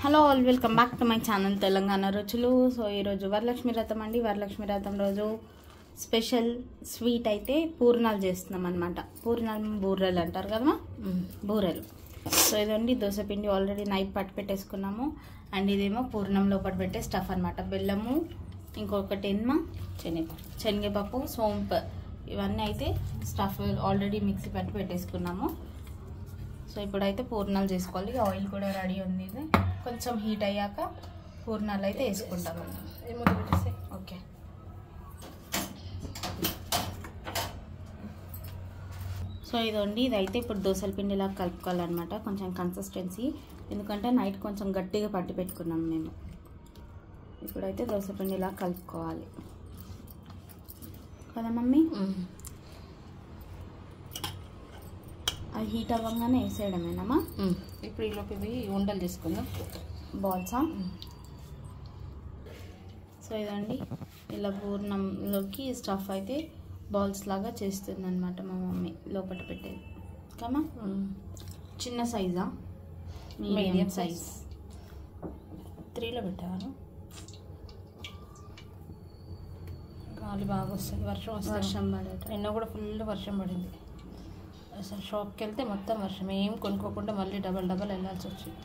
Hello all, welcome back to my channel Telangana రుచులు. So ఈరోజు వరలక్ష్మి వ్రతం అండి. వరలక్ష్మి వ్రతం రోజు స్పెషల్ స్వీట్ అయితే పూర్ణాలు చేస్తున్నాం అనమాట. పూర్ణాలు బూరెలు అంటారు కదా, బూరెలు. సో ఇదండి దోసపిండి ఆల్రెడీ నైట్ పట్టు పెట్టేసుకున్నాము. అండ్ ఇదేమో పూర్ణం లోపల పెట్టే స్టఫ్ అనమాట. బెల్లము, ఇంకొకటి ఏమో శనగపప్పు, సోంపు, ఇవన్నీ అయితే స్టఫ్ ఆల్రెడీ మిక్సీ పట్టి పెట్టేసుకున్నాము. సో ఇప్పుడైతే పూర్ణాలు చేసుకోవాలి. ఆయిల్ కూడా రెడీ ఉంది. ఇది కొంచెం హీట్ అయ్యాక పూర్ణాలు అయితే వేసుకుంటాము. ఓకే. సో ఇదండి, ఇదైతే ఇప్పుడు దోసల పిండిలాగా కలుపుకోవాలన్నమాట. కొంచెం కన్సిస్టెన్సీ, ఎందుకంటే నైట్ కొంచెం గట్టిగా పట్టి పెట్టుకున్నాం మేము. ఇప్పుడైతే దోసల పిండిలాగా కలుపుకోవాలి కదా మమ్మీ. అది హీట్ అవ్వగానే వేసేయడమేనమ్మా. ఇప్పుడు ఈలోపు ఇవి ఉండలు తీసుకుందాం, బాల్సా. సో ఇదండి, ఇలా పూర్ణంలోకి స్టఫ్ అయితే బాల్స్ లాగా చేస్తుంది అనమాట మా మమ్మీ. లోపల పెట్టేది కమా. చిన్న సైజా, మీడియం సైజ్ 3లో పెట్టాను. గాలి బాగా వస్తుంది, వర్షం పడేట. నిన్న కూడా ఫుల్ వర్షం పడింది. అసలు షాప్కి వెళ్తే మొత్తం వర్షం, ఏం కొనుక్కోకుండా మళ్ళీ డబల్ వెళ్ళాల్సి వచ్చింది.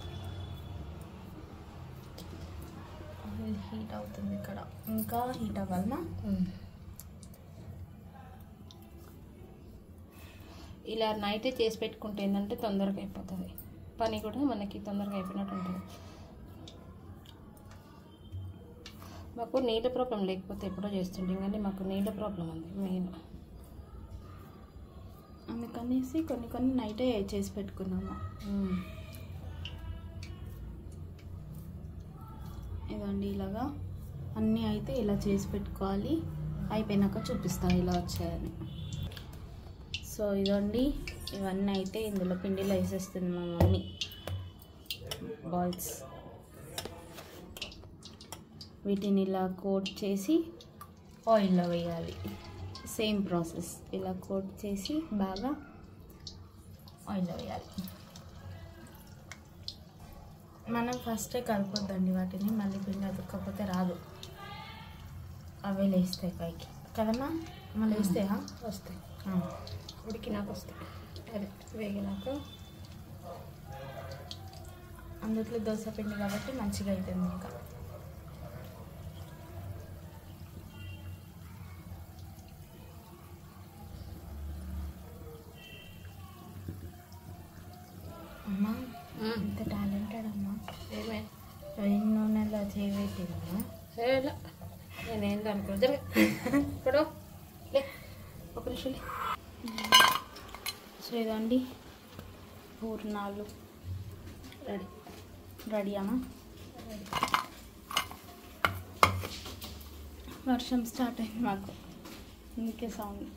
హీట్ అవుతుంది ఇక్కడ, ఇంకా హీట్ అవ్వాలన్నా. ఇలా నైటే చేసి పెట్టుకుంటే ఏంటంటే తొందరగా అయిపోతుంది పని, కూడా మనకి తొందరగా అయిపోయినట్టు ఉంటుంది. మాకు నీళ్ళ ప్రాబ్లం లేకపోతే ఎప్పుడో చేస్తుంటాం, కానీ మాకు నీళ్ళ ప్రాబ్లం ఉంది మెయిన్. అందుకనేసి కొన్ని నైటే చేసి పెట్టుకున్నాము. ఇదండి, ఇలాగా అన్నీ అయితే ఇలా చేసి పెట్టుకోవాలి. అయిపోయినాక చూపిస్తాను ఇలా వచ్చాయని. సో ఇదండి, ఇవన్నీ అయితే ఇందులో పిండిలో వేసేస్తుంది మా మమ్మీ. బాల్స్ వీటిని ఇలా కోట్ చేసి ఆయిల్లో వేయాలి. సేమ్ ప్రాసెస్, ఇలా కోట్ చేసి బాగా ఆయిల్లో వేయాలి. మనం ఫస్టే కలపొద్దండి వాటిని, మళ్ళీ పిండి అతుక్కపోతే రాదు. అవే లేస్తాయి పైకి కదమ్మా. మళ్ళీ వేస్తాయా? వస్తాయి, ఉడికినాక వస్తాయి. అదే వేగినాక అందుట్లో దోశ పిండి కాబట్టి మంచిగా అవుతుంది. ఇంకా అమ్మా ఇంత టాలెంటెడ్ అమ్మా. ఏమే రెండు నూనెలో చేయబెట్టిందా? నేనేం అనుకో ఇప్పుడు ఒక నిమిషం. సో ఇదండి, పూర్ణాలు రెడీ అమ్మా. వర్షం స్టార్ట్ అయింది మాకు, అందుకే సౌండ్.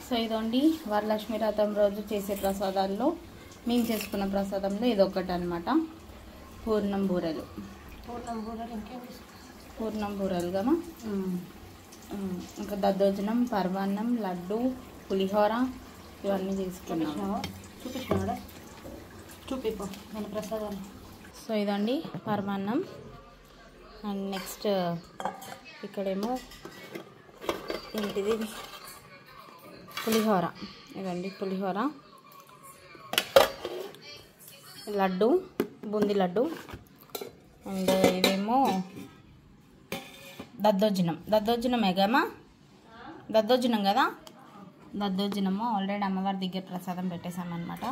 సో ఇదండి, వరలక్ష్మి వ్రతం రోజు చేసే ప్రసాదాల్లో మేము చేసుకున్న ప్రసాదంలో ఇదొకటి అనమాట. పూర్ణం బూరెలు. పూర్ణం బూరెలు కదా. ఇంకా దద్దోజనం, పరమాన్నం, లడ్డు, పులిహోర ఇవన్నీ చేసుకున్నాము. చూపించినాడా? చూపిపో మన ప్రసాదాలు. సో ఇదండి పరమాన్నం. అండ్ నెక్స్ట్ ఇక్కడేమో ఏంటిది, పులిహోర. ఇదండి పులిహోర, లడ్డు, బూందీ లడ్డు. అండ్ ఇదేమో దద్దోజనమే కదమ్మా. దద్దోజనం కదా. దద్దోజనము ఆల్రెడీ అమ్మవారి దగ్గర ప్రసాదం పెట్టేసామన్నమాట.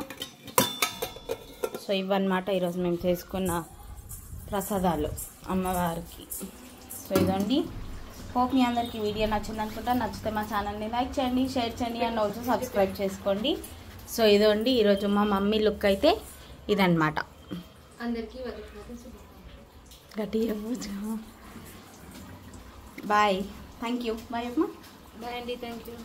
సో ఇవన్నమాట ఈరోజు మేము చేసుకున్న ప్రసాదాలు అమ్మవారికి. సో ఇదండి, హోప్ మీ అందరికీ వీడియో నచ్చింది అనుకుంటా. నచ్చితే మా ఛానల్ని లైక్ చేయండి, షేర్ చేయండి, అండ్ ఆల్సో సబ్స్క్రైబ్ చేసుకోండి. సో ఇదండి, ఈరోజు మా మమ్మీ లుక్ అయితే ఇదన్నమాట. అందరికీ గట్టిగా బాయ్. Thank you. బాయ్ అమ్మా. బాయ్ అండి, థ్యాంక్ యూ.